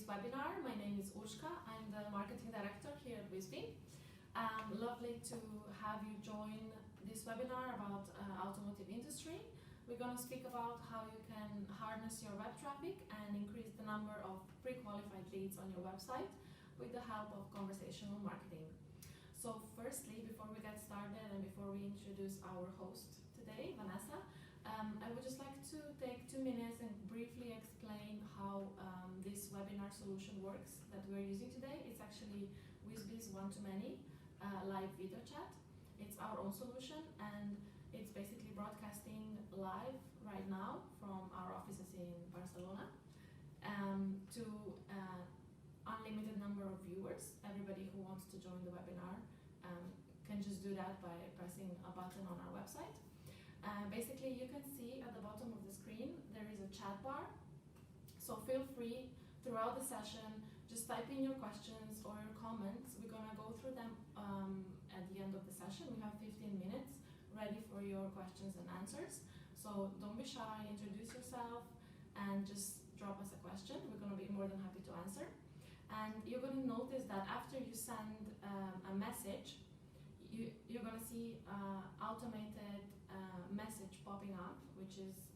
this webinar. My name is Urshka. I'm the marketing director here at Whisbi. Lovely to have you join this webinar about automotive industry. We're going to speak about how you can harness your web traffic and increase the number of pre-qualified leads on your website with the help of conversational marketing. So firstly, before we get started and before we introduce our host today, Vanessa, I would just like to take 2 minutes and briefly explain how this webinar solution works that we're using today. It's actually Whisbi's one-to-many live video chat. It's our own solution and it's basically broadcasting live right now from our offices in Barcelona to unlimited number of viewers. Everybody who wants to join the webinar can just do that by pressing a button on our website. Basically, you can see at the bottom of the screen there is a chat bar, so feel free throughout the session, just type in your questions or your comments. We're going to go through them at the end of the session. We have 15 minutes ready for your questions and answers, so don't be shy, introduce yourself and just drop us a question. We're going to be more than happy to answer. And you're going to notice that after you send a message, you're going to see automated message popping up, which is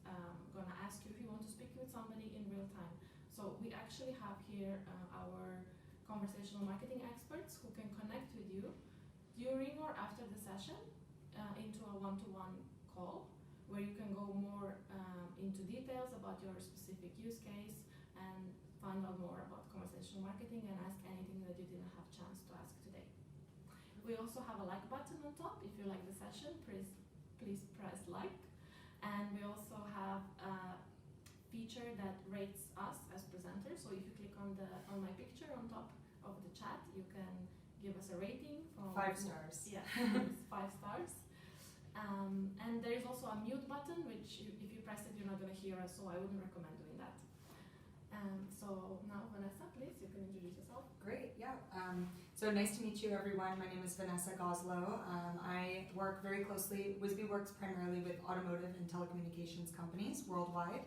going to ask you if you want to speak with somebody in real time. So we actually have here our conversational marketing experts who can connect with you during or after the session into a one-to-one call where you can go more into details about your specific use case and find out more about conversational marketing and ask anything that you didn't have a chance to ask today. We also have a like button on top. If you like the session, please press like. And we also have a feature that rates us as presenters. So if you click on my picture on top of the chat, you can give us a rating from 5 stars. Yeah, 5 stars. And there is also a mute button, which if you press it, you're not going to hear us. So I wouldn't recommend doing that. So now, Vanessa, please, you can introduce yourself. Great, yeah. So nice to meet you, everyone. My name is Vanessa Goslow. I work very closely. Whisbi works primarily with automotive and telecommunications companies worldwide.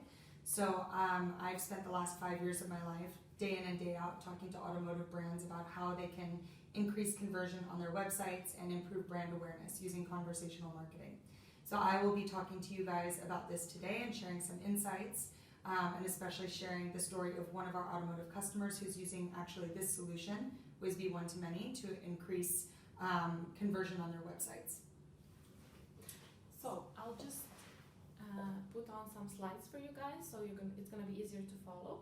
So I've spent the last 5 years of my life, day in and day out, talking to automotive brands about how they can increase conversion on their websites and improve brand awareness using conversational marketing. So I will be talking to you guys about this today and sharing some insights. And especially sharing the story of one of our automotive customers who's using actually this solution, Whisbi One-to-Many, to increase conversion on their websites. So I'll just put on some slides for you guys, so it's going to be easier to follow.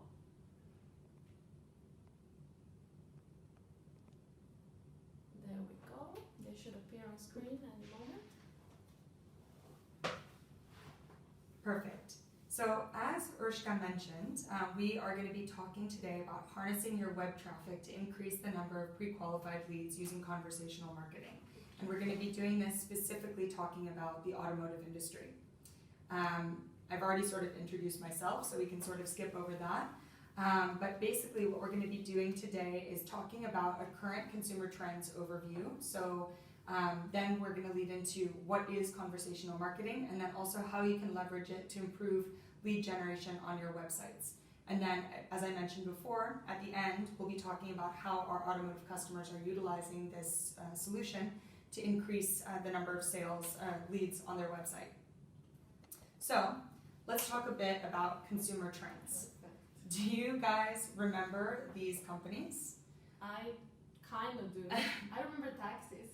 There we go. They should appear on screen any moment. Perfect. So as Urshka mentioned, we are going to be talking today about harnessing your web traffic to increase the number of pre-qualified leads using conversational marketing. And we're going to be doing this specifically talking about the automotive industry. I've already sort of introduced myself, so we can sort of skip over that. But basically what we're going to be doing today is talking about a current consumer trends overview. So then we're going to lead into what is conversational marketing, and then also how you can leverage it to improve lead generation on your websites. And then, as I mentioned before, at the end, we'll be talking about how our automotive customers are utilizing this solution to increase the number of sales leads on their website. So let's talk a bit about consumer trends. Do you guys remember these companies? I kind of do. I remember taxis.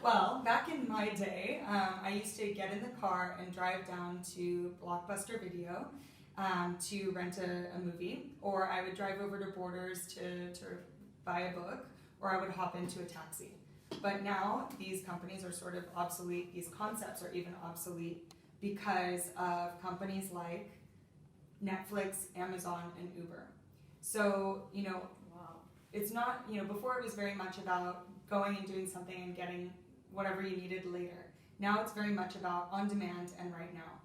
Well, back in my day, I used to get in the car and drive down to Blockbuster Video to rent a movie, or I would drive over to Borders to buy a book, or I would hop into a taxi. But now these companies are sort of obsolete, these concepts are even obsolete because of companies like Netflix, Amazon, and Uber. So, Wow. It's not, before it was very much about going and doing something and getting whatever you needed later. Now it's very much about on demand and right now.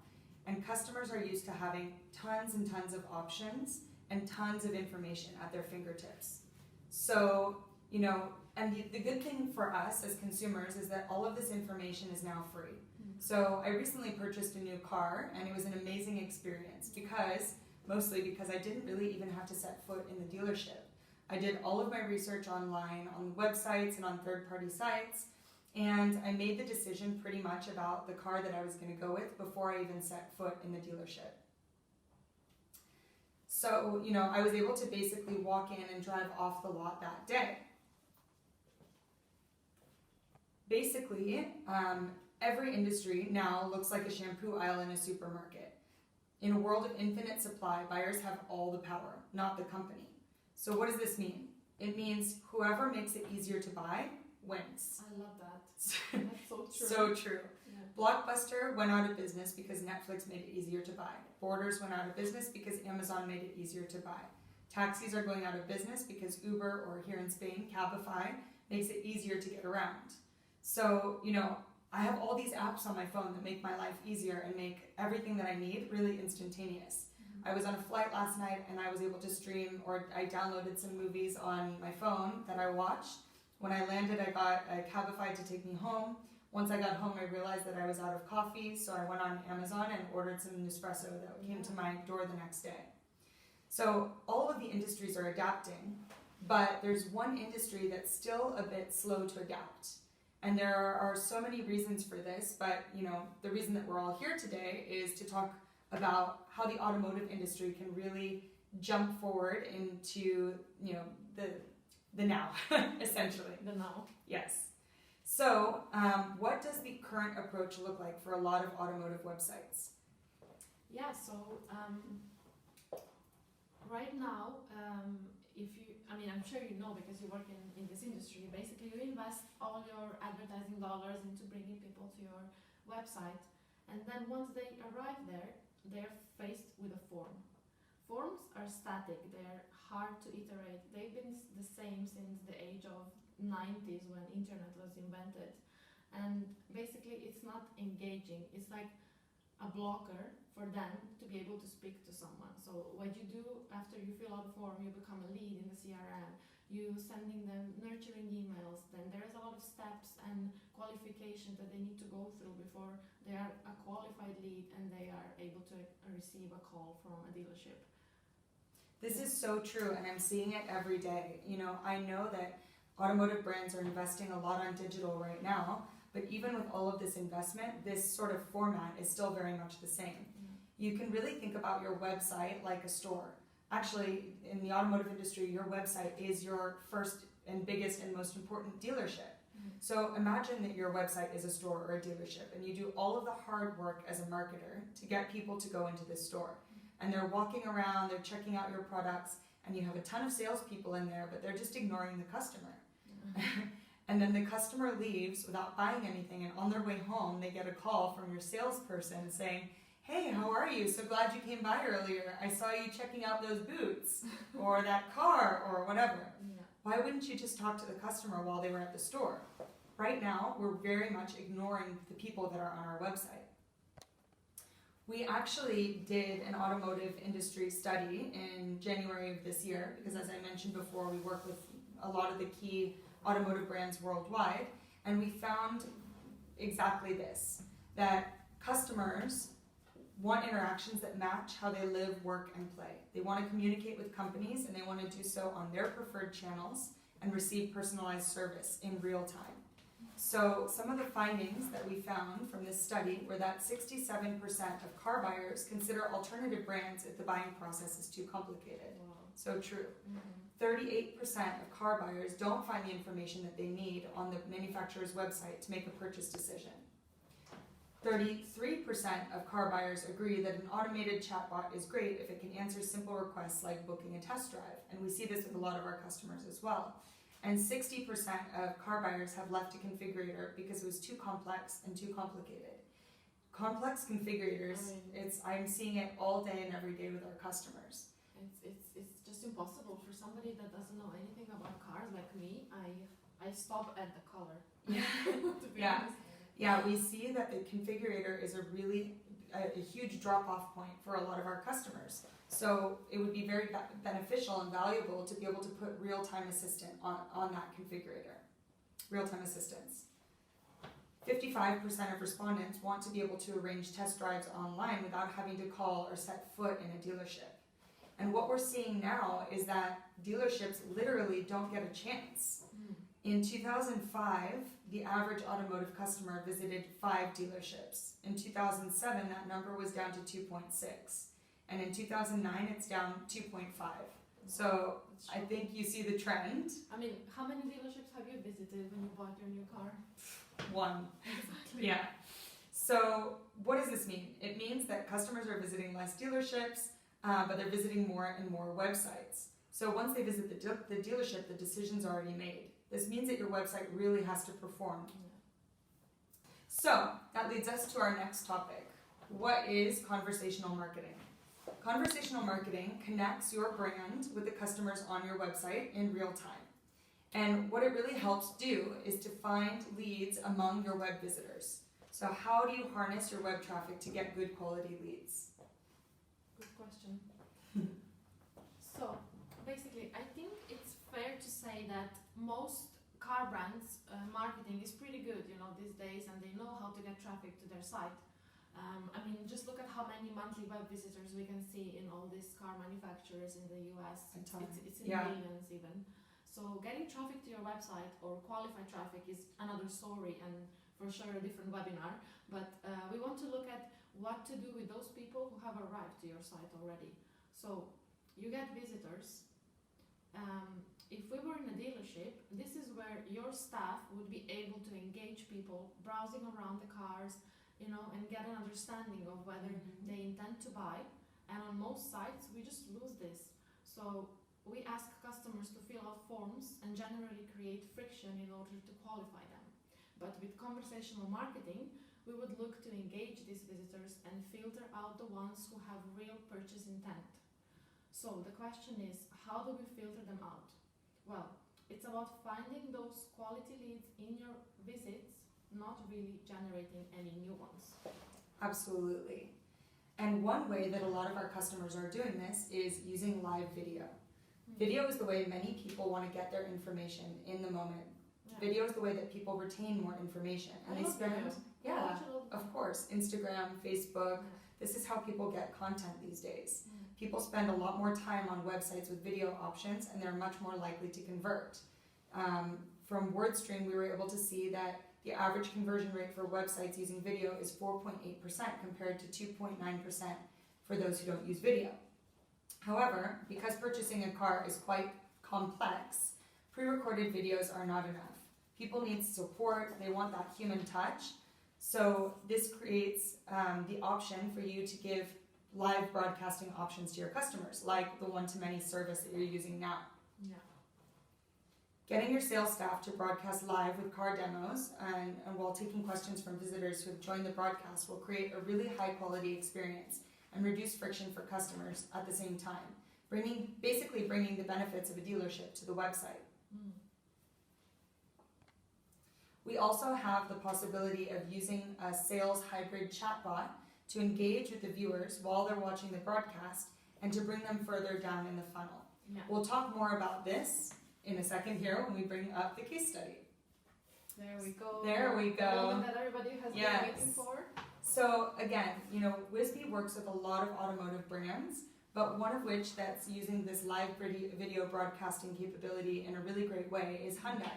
And customers are used to having tons and tons of options and tons of information at their fingertips. So, and the good thing for us as consumers is that all of this information is now free. So I recently purchased a new car and it was an amazing experience because mostly because I didn't really even have to set foot in the dealership. I did all of my research online on websites and on third-party sites, and I made the decision pretty much about the car that I was going to go with before I even set foot in the dealership. So, I was able to basically walk in and drive off the lot that day. Basically, every industry now looks like a shampoo aisle in a supermarket. In a world of infinite supply, buyers have all the power, not the company. So what does this mean? It means whoever makes it easier to buy wins. I love that. That's so true. So true. Yeah. Blockbuster went out of business because Netflix made it easier to buy. Borders went out of business because Amazon made it easier to buy. Taxis are going out of business because Uber, or here in Spain, Cabify, makes it easier to get around. So, I have all these apps on my phone that make my life easier and make everything that I need really instantaneous. I was on a flight last night and I was able to stream, or I downloaded some movies on my phone that I watched. When I landed, I got a Cabify to take me home. Once I got home, I realized that I was out of coffee, so I went on Amazon and ordered some Nespresso that came to my door the next day. So all of the industries are adapting, but there's one industry that's still a bit slow to adapt. And there are so many reasons for this, but the reason that we're all here today is to talk about how the automotive industry can really jump forward into the now, essentially. The now. Yes. So what does the current approach look like for a lot of automotive websites? Yeah, so right now, I'm sure you know because you work in this industry, basically you invest all your advertising dollars into bringing people to your website, and then once they arrive there, they're faced with a form. Forms are static, they're hard to iterate. They've been the same since the age of 90s when internet was invented, and basically it's not engaging. It's like a blocker for them to be able to speak to someone. So what you do after you fill out a form, you become a lead in the CRM, you sending them nurturing emails, then there's a lot of steps and qualifications that they need to go through before they are a qualified lead and they are able to receive a call from a dealership. This is so true, and I'm seeing it every day. I know that automotive brands are investing a lot on digital right now, but even with all of this investment, this sort of format is still very much the same. You can really think about your website like a store. Actually, in the automotive industry, your website is your first and biggest and most important dealership. So imagine that your website is a store or a dealership, and you do all of the hard work as a marketer to get people to go into this store. And they're walking around, they're checking out your products, and you have a ton of salespeople in there, but they're just ignoring the customer. And then the customer leaves without buying anything, and on their way home, they get a call from your salesperson saying, "Hey, how are you? So glad you came by earlier. I saw you checking out those boots or that car or whatever." Yeah. Why wouldn't you just talk to the customer while they were at the store? Right now, we're very much ignoring the people that are on our website. We actually did an automotive industry study in January of this year because, as I mentioned before, we work with a lot of the key automotive brands worldwide, and we found exactly this, that customers want interactions that match how they live, work, and play. They want to communicate with companies, and they want to do so on their preferred channels and receive personalized service in real time. So some of the findings that we found from this study were that 67% of car buyers consider alternative brands if the buying process is too complicated. Wow. So true. 38% of car buyers don't find the information that they need on the manufacturer's website to make a purchase decision. 33% of car buyers agree that an automated chatbot is great if it can answer simple requests like booking a test drive, and we see this with a lot of our customers as well. And 60% of car buyers have left a configurator because it was too complex and too complicated. Complex configurators, I'm seeing it all day and every day with our customers. It's just impossible for somebody that doesn't know anything about cars like me. I stop at the color. To be honest. Yeah, we see that the configurator is a huge drop-off point for a lot of our customers. So it would be very beneficial and valuable to be able to put real-time assistant on that configurator. Real-time assistance. 55% of respondents want to be able to arrange test drives online without having to call or set foot in a dealership. And what we're seeing now is that dealerships literally don't get a chance. In 2005, the average automotive customer visited 5 dealerships. In 2007, that number was down to 2.6. And in 2009, it's down 2.5. So I think you see the trend. I mean, how many dealerships have you visited when you bought your new car? 1. Exactly. Yeah. So what does this mean? It means that customers are visiting less dealerships, but they're visiting more and more websites. So once they visit the dealership, the decision's already made. This means that your website really has to perform. So that leads us to our next topic. What is conversational marketing? Conversational marketing connects your brand with the customers on your website in real time. And what it really helps do is to find leads among your web visitors. So how do you harness your web traffic to get good quality leads? Good question. So basically, I think it's fair to say that most car brands marketing is pretty good, these days, and they know how to get traffic to their site. I mean, just look at how many monthly web visitors we can see in all these car manufacturers in the US. It's in millions even. So getting traffic to your website or qualified traffic is another story and for sure a different webinar. But we want to look at what to do with those people who have arrived to your site already. So you get visitors. If we were in a dealership, this is where your staff would be able to engage people browsing around the cars, and get an understanding of whether they intend to buy. And on most sites, we just lose this. So we ask customers to fill out forms and generally create friction in order to qualify them. But with conversational marketing, we would look to engage these visitors and filter out the ones who have real purchase intent. So the question is, how do we filter them out? Well, it's about finding those quality leads in your visits, not really generating any new ones. Absolutely. And one way that a lot of our customers are doing this is using live video. Video is the way many people want to get their information in the moment. Video is the way that people retain more information. And they spend, of course, Instagram, Facebook. This is how people get content these days. People spend a lot more time on websites with video options, and they're much more likely to convert. From WordStream, we were able to see that the average conversion rate for websites using video is 4.8% compared to 2.9% for those who don't use video. However, because purchasing a car is quite complex, pre-recorded videos are not enough. People need support, they want that human touch. So this creates the option for you to give live broadcasting options to your customers, like the one-to-many service that you're using now. Getting your sales staff to broadcast live with car demos and while taking questions from visitors who have joined the broadcast will create a really high-quality experience and reduce friction for customers at the same time, basically bringing the benefits of a dealership to the website. We also have the possibility of using a sales hybrid chatbot to engage with the viewers while they're watching the broadcast and to bring them further down in the funnel. We'll talk more about this in a second here when we bring up the case study. There we go. There we go. The one that everybody has been waiting for. So again, Whisbi works with a lot of automotive brands, but one of which that's using this live video broadcasting capability in a really great way is Hyundai.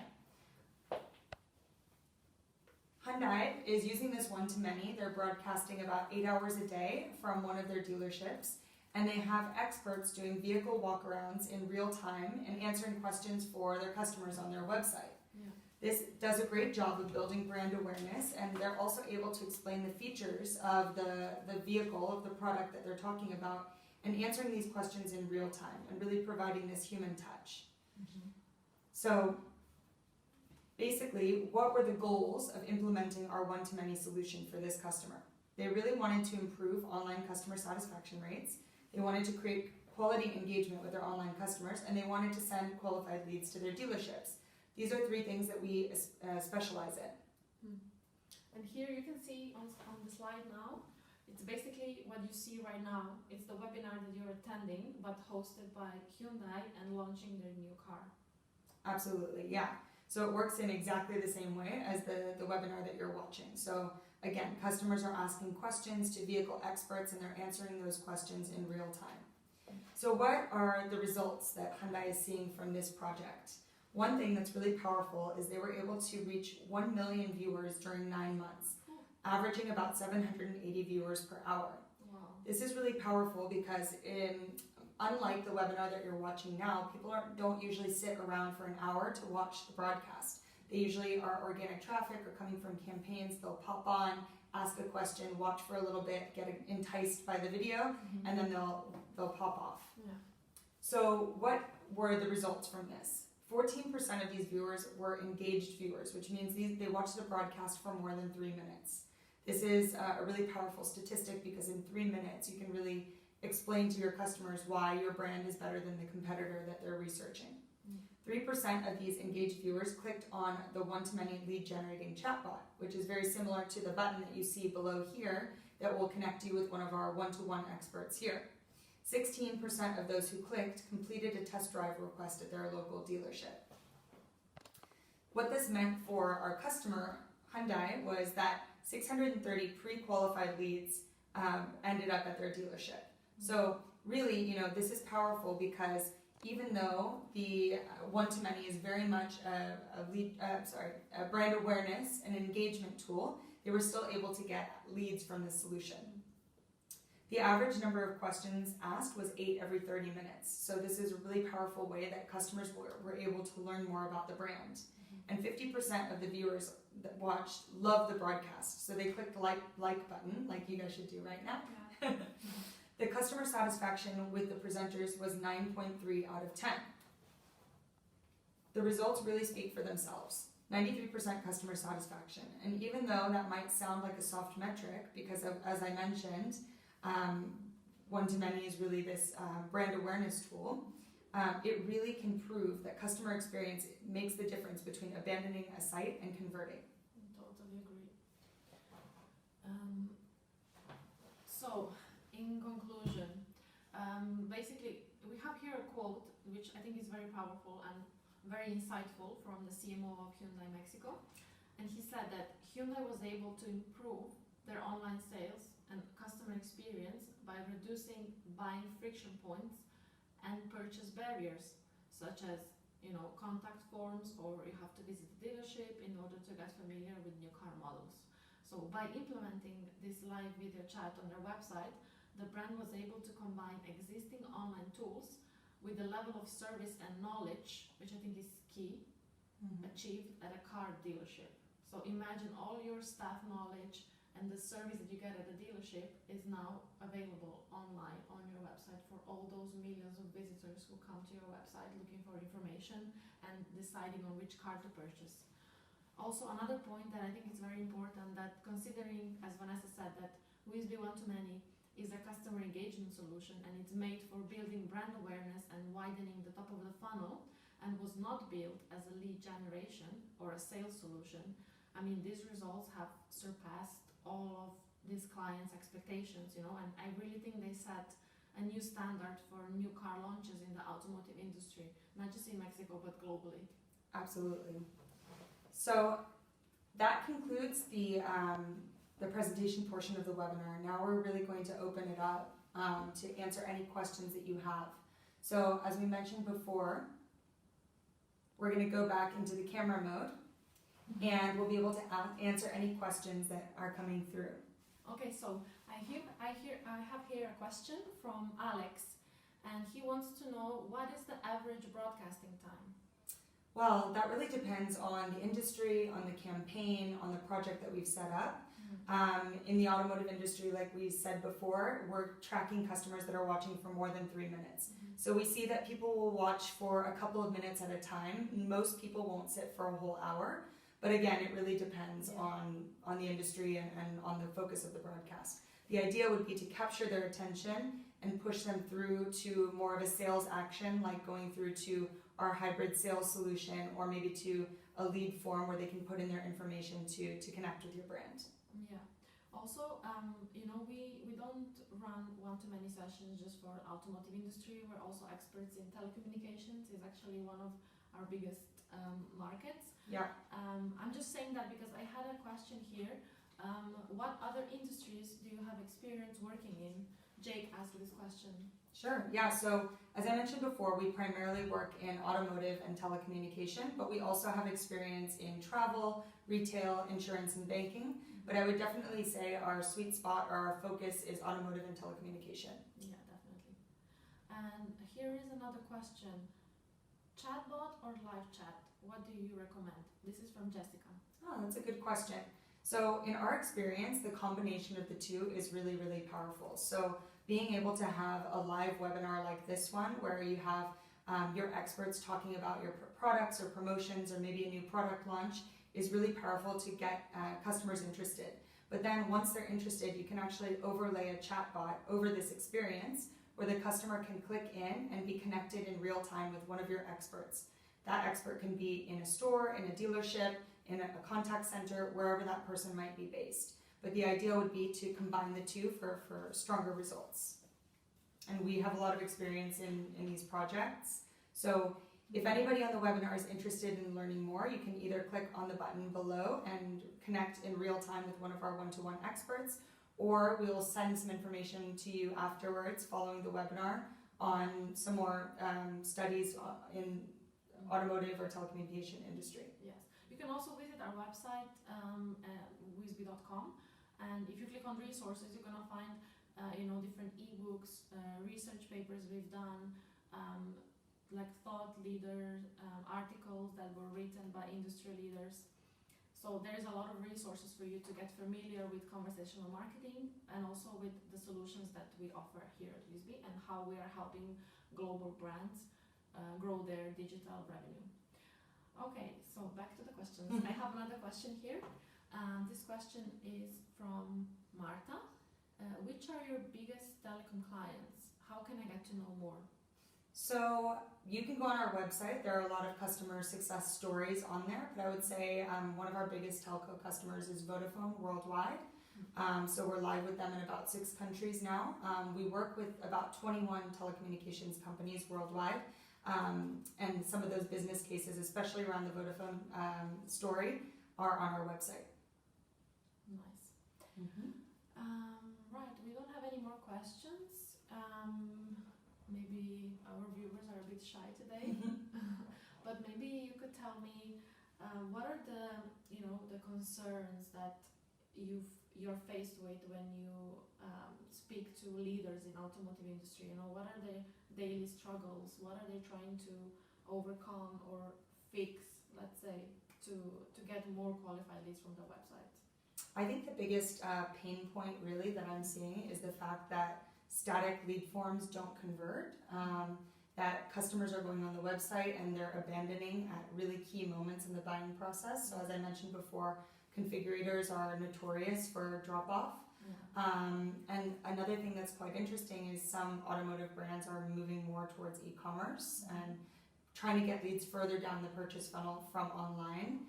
Hyundai is using this one-to-many. They're broadcasting about 8 hours a day from one of their dealerships, and they have experts doing vehicle walkarounds in real time and answering questions for their customers on their website. This does a great job of building brand awareness, and they're also able to explain the features of the vehicle, of the product that they're talking about, and answering these questions in real time and really providing this human touch. So basically, what were the goals of implementing our one-to-many solution for this customer? They really wanted to improve online customer satisfaction rates. They wanted to create quality engagement with their online customers, and they wanted to send qualified leads to their dealerships. These are 3 things that we specialize in. And here you can see on the slide now, it's basically what you see right now. It's the webinar that you're attending, but hosted by Hyundai and launching their new car. Absolutely, yeah. So it works in exactly the same way as the webinar that you're watching. So again, customers are asking questions to vehicle experts and they're answering those questions in real time. So So what are the results that Hyundai is seeing from this project? One thing that's really powerful is they were able to reach 1 million viewers during 9 months, averaging about 780 viewers per hour. Wow. This is really powerful because unlike the webinar that you're watching now, people don't usually sit around for an hour to watch the broadcast. They usually are organic traffic or coming from campaigns. They'll pop on, ask a question, watch for a little bit, get enticed by the video, and then they'll pop off. Yeah. So what were the results from this? 14% of these viewers were engaged viewers, which means they watched the broadcast for more than 3 minutes. This is a really powerful statistic because in 3 minutes you can really explain to your customers why your brand is better than the competitor that they're researching. 3% of these engaged viewers clicked on the one-to-many lead generating chatbot, which is very similar to the button that you see below here that will connect you with one of our one-to-one experts here. 16% of those who clicked completed a test drive request at their local dealership. What this meant for our customer, Hyundai, was that 630 pre-qualified leads ended up at their dealership. So really, this is powerful because even though the one-to-many is very much a brand awareness and engagement tool, they were still able to get leads from this solution. The average number of questions asked was 8 every 30 minutes. So this is a really powerful way that customers were able to learn more about the brand. And 50% of the viewers that watched loved the broadcast. So they clicked the like button, like you guys should do right now. Yeah. The customer satisfaction with the presenters was 9.3 out of 10. The results really speak for themselves. 93% customer satisfaction. And even though that might sound like a soft metric, because as I mentioned, one-to-many is really this brand awareness tool, it really can prove that customer experience makes the difference between abandoning a site and converting. Totally agree. So, in conclusion, basically, we have here a quote which I think is very powerful and very insightful from the CMO of Hyundai Mexico. And he said that Hyundai was able to improve their online sales and customer experience by reducing buying friction points and purchase barriers, such as contact forms, or you have to visit the dealership in order to get familiar with new car models. So by implementing this live video chat on their website, the brand was able to combine existing online tools with the level of service and knowledge, which I think is key, achieved at a car dealership. So imagine all your staff knowledge and the service that you get at a dealership is now available online on your website for all those millions of visitors who come to your website looking for information and deciding on which car to purchase. Also, another point that I think is very important, that considering, as Vanessa said, that Whisbi One-to-Many is a customer engagement solution and it's made for building brand awareness and widening the top of the funnel and was not built as a lead generation or a sales solution. I mean, these results have surpassed all of these clients' expectations, and I really think they set a new standard for new car launches in the automotive industry, not just in Mexico, but globally. Absolutely. So that concludes the presentation portion of the webinar. Now we're really going to open it up to answer any questions that you have. So as we mentioned before, we're going to go back into the camera mode, and we'll be able to answer any questions that are coming through. Okay, so I have here a question from Alex, and he wants to know, what is the average broadcasting time? Well, that really depends on the industry, on the campaign, on the project that we've set up. In the automotive industry, like we said before, we're tracking customers that are watching for more than 3 minutes. So we see that people will watch for a couple of minutes at a time. Most people won't sit for a whole hour. But again, it really depends on the industry and on the focus of the broadcast. The idea would be to capture their attention and push them through to more of a sales action, like going through to our hybrid sales solution, or maybe to a lead form where they can put in their information to connect with your brand. Yeah. Also, we don't run one-to-many sessions just for automotive industry. We're also experts in telecommunications. It's actually one of our biggest markets. Yeah. I'm just saying that because I had a question here. What other industries do you have experience working in? Jake asked this question. Sure, yeah, so as I mentioned before, we primarily work in automotive and telecommunication, but we also have experience in travel, retail, insurance, and banking. But I would definitely say our sweet spot or our focus is automotive and telecommunication. Yeah, definitely. And here is another question. Chatbot or live chat? What do you recommend? This is from Jessica. Oh, that's a good question. So in our experience, the combination of the two is really, really powerful. So being able to have a live webinar like this one, where you have your experts talking about your products or promotions or maybe a new product launch, is really powerful to get customers interested. But then once they're interested, you can actually overlay a chatbot over this experience where the customer can click in and be connected in real time with one of your experts. That expert can be in a store, in a dealership, in a contact center, wherever that person might be based. But the idea would be to combine the two for stronger results. And we have a lot of experience in these projects. So if anybody on the webinar is interested in learning more, you can either click on the button below and connect in real time with one of our one-to-one experts, or we will send some information to you afterwards following the webinar on some more studies in automotive or telecommunication industry. Yes. You can also visit our website, Whisbi.com, and if you click on resources, you're going to find different ebooks, research papers we've done, like thought leader articles that were written by industry leaders. So there's a lot of resources for you to get familiar with conversational marketing and also with the solutions that we offer here at Whisbi and how we are helping global brands grow their digital revenue. Okay, so back to the questions. I have another question here. This question is from Marta. Which are your biggest telecom clients? How can I get to know more? So you can go on our website. There are a lot of customer success stories on there, but I would say one of our biggest telco customers is Vodafone worldwide. So we're live with them in about 6 countries now. We work with about 21 telecommunications companies worldwide. And some of those business cases, especially around the Vodafone story, are on our website. Nice. Right, we don't have any more questions. Maybe our viewers are a bit shy today, but maybe you could tell me what are the concerns that you're faced with when you speak to leaders in automotive industry. What are the daily struggles? What are they trying to overcome or fix, let's say, to get more qualified leads from the website? I think the biggest pain point really that I'm seeing is the fact that static lead forms don't convert, that customers are going on the website and they're abandoning at really key moments in the buying process. So as I mentioned before, configurators are notorious for drop-off. And another thing that's quite interesting is some automotive brands are moving more towards e-commerce and trying to get leads further down the purchase funnel from online.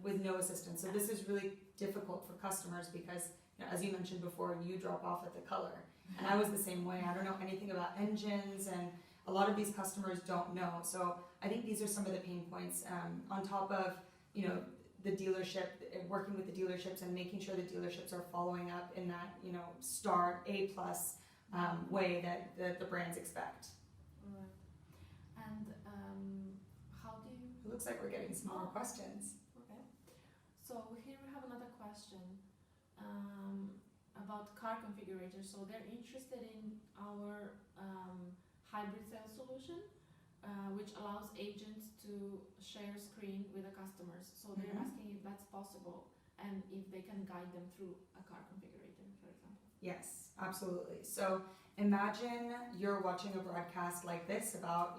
With no assistance. So this is really difficult for customers because, as you mentioned before, you drop off at the color. And I was the same way. I don't know anything about engines, and a lot of these customers don't know. So I think these are some of the pain points. On top of, the dealership, working with the dealerships and making sure the dealerships are following up in that, star A+ way that the brands expect. Right. And how do you... It looks like we're getting some more questions. Okay. So here we have another question about car configurators. So they're interested in our hybrid sales solution, which allows agents to share screen with the customers. So they're asking if that's possible and if they can guide them through a car configurator, for example. Yes, absolutely. So imagine you're watching a broadcast like this about,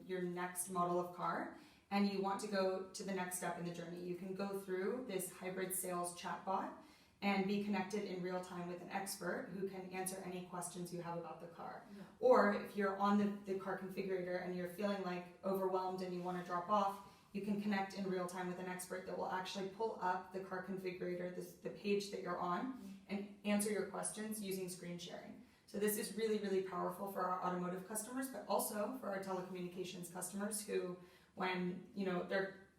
your next model of car, and you want to go to the next step in the journey. You can go through this hybrid sales chatbot and be connected in real time with an expert who can answer any questions you have about the car. Yeah. Or if you're on the car configurator and you're feeling like overwhelmed and you want to drop off, you can connect in real time with an expert that will actually pull up the car configurator, the page that you're on, and answer your questions using screen sharing. So this is really, really powerful for our automotive customers, but also for our telecommunications customers who, when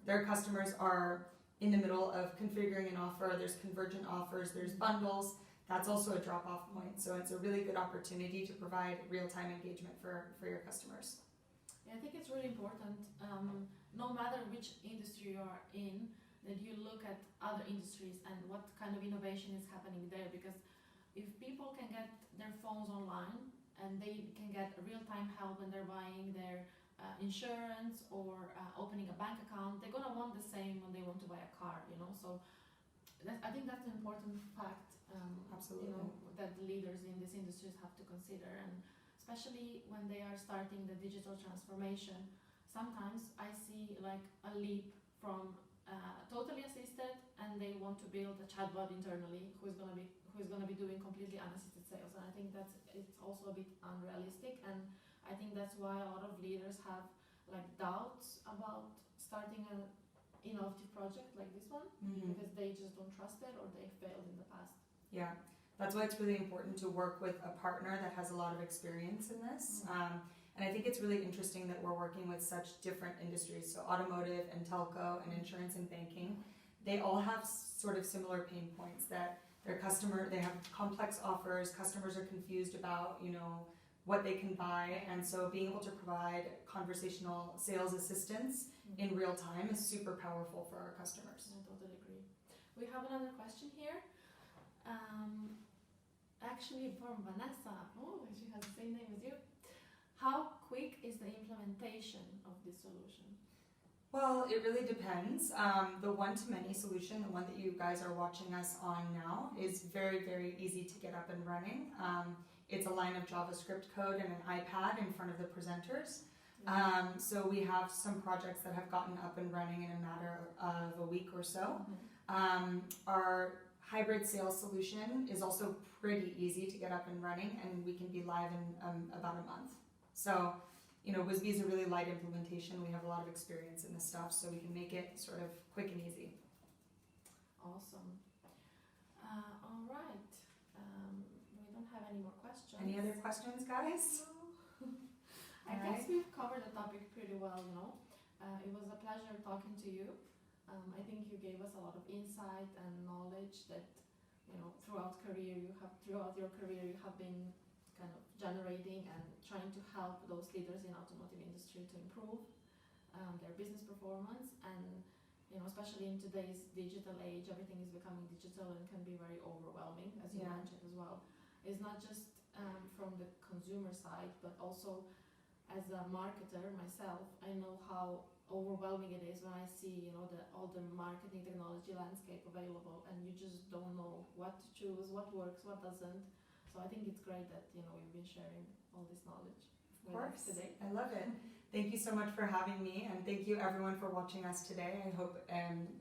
their customers are in the middle of configuring an offer, there's convergent offers, there's bundles, that's also a drop-off point. So it's a really good opportunity to provide real-time engagement for your customers. Yeah, I think it's really important, no matter which industry you are in, that you look at other industries and what kind of innovation is happening there. Because if people can get their phones online and they can get real-time help when they're buying their insurance or opening a bank account, they're gonna want the same when they want to buy a car, you know. So I think that's an important fact. Absolutely. You know, that the leaders in these industries have to consider, and especially when they are starting the digital transformation. Sometimes I see like a leap from totally assisted, and they want to build a chatbot internally who is gonna be doing completely unassisted sales. And I think it's also a bit unrealistic, and I think that's why a lot of leaders have like doubts about starting an innovative project like this one, because they just don't trust it or they failed in the past. Yeah, that's why it's really important to work with a partner that has a lot of experience in this. And I think it's really interesting that we're working with such different industries. So automotive and telco and insurance and banking, they all have sort of similar pain points, that they have complex offers, customers are confused about, you know, what they can buy. And so being able to provide conversational sales assistance in real time is super powerful for our customers. I totally agree. We have another question here. Actually from Vanessa. Oh, she has the same name as you. How quick is the implementation of this solution? Well, it really depends. The one-to-many solution, the one that you guys are watching us on now, is very, very easy to get up and running. It's a line of JavaScript code and an iPad in front of the presenters. So we have some projects that have gotten up and running in a matter of a week or so. Our hybrid sales solution is also pretty easy to get up and running, and we can be live in about a month. So, you know, Whisbi is a really light implementation. We have a lot of experience in this stuff, so we can make it sort of quick and easy. Awesome. All right. We don't have any more questions. Any other questions, guys? No. I guess we've covered the topic pretty well, you know. It was a pleasure talking to you. I think you gave us a lot of insight and knowledge that, you know, throughout your career you have been kind of generating and trying to help those leaders in automotive industry to improve their business performance. And, you know, especially in today's digital age, everything is becoming digital and can be very overwhelming, as you mentioned as well. It's not just from the consumer side, but also as a marketer myself, I know how overwhelming it is when I see, you know, all the marketing technology landscape available, and you just don't know what to choose, what works, what doesn't. So I think it's great that, you know, you've been sharing all this knowledge with us today. I love it. Thank you so much for having me, and thank you everyone for watching us today. I hope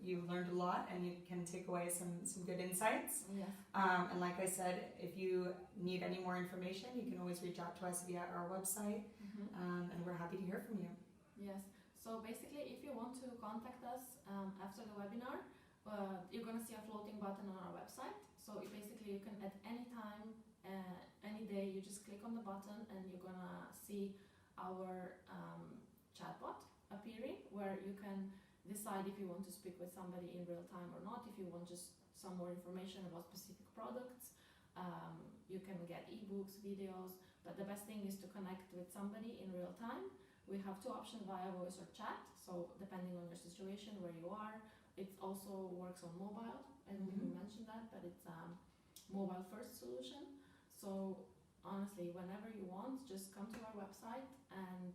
you learned a lot and you can take away some good insights. Yes. And like I said, if you need any more information, you can always reach out to us via our website, and we're happy to hear from you. Yes. So basically, if you want to contact us after the webinar, you're going to see a floating button on our website. So basically, you can at any time, any day, you just click on the button and you're going to see our chatbot appearing, where you can decide if you want to speak with somebody in real time or not. If you want just some more information about specific products, you can get ebooks, videos, but the best thing is to connect with somebody in real time. We have two options via voice or chat, so depending on your situation, where you are. It also works on mobile, and we mentioned that, but it's a mobile first solution. So honestly, whenever you want, just come to our website and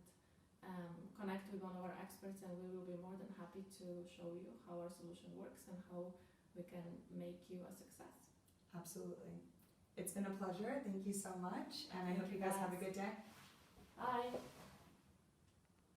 connect with one of our experts, and we will be more than happy to show you how our solution works and how we can make you a success. Absolutely. It's been a pleasure. Thank you so much, and I hope you guys have a good day. Bye.